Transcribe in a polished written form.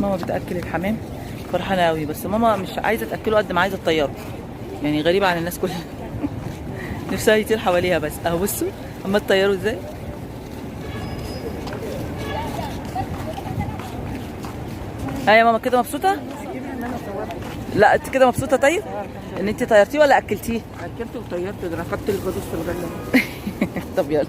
ماما بتاكل الحمام فرحانه قوي، بس ماما مش عايزه تاكله قد ما عايزه تطيره، يعني غريبه عن الناس كلها. نفسها يطير حواليها بس. اهو بصوا اما تطيروا ازاي. ها يا ماما كده مبسوطه؟ لا انت كده مبسوطه؟ طيب ان انت طيرتيه ولا اكلتيه؟ اكلته وطيرته، ده انا خدت الجلوس في الغله. طب يلا.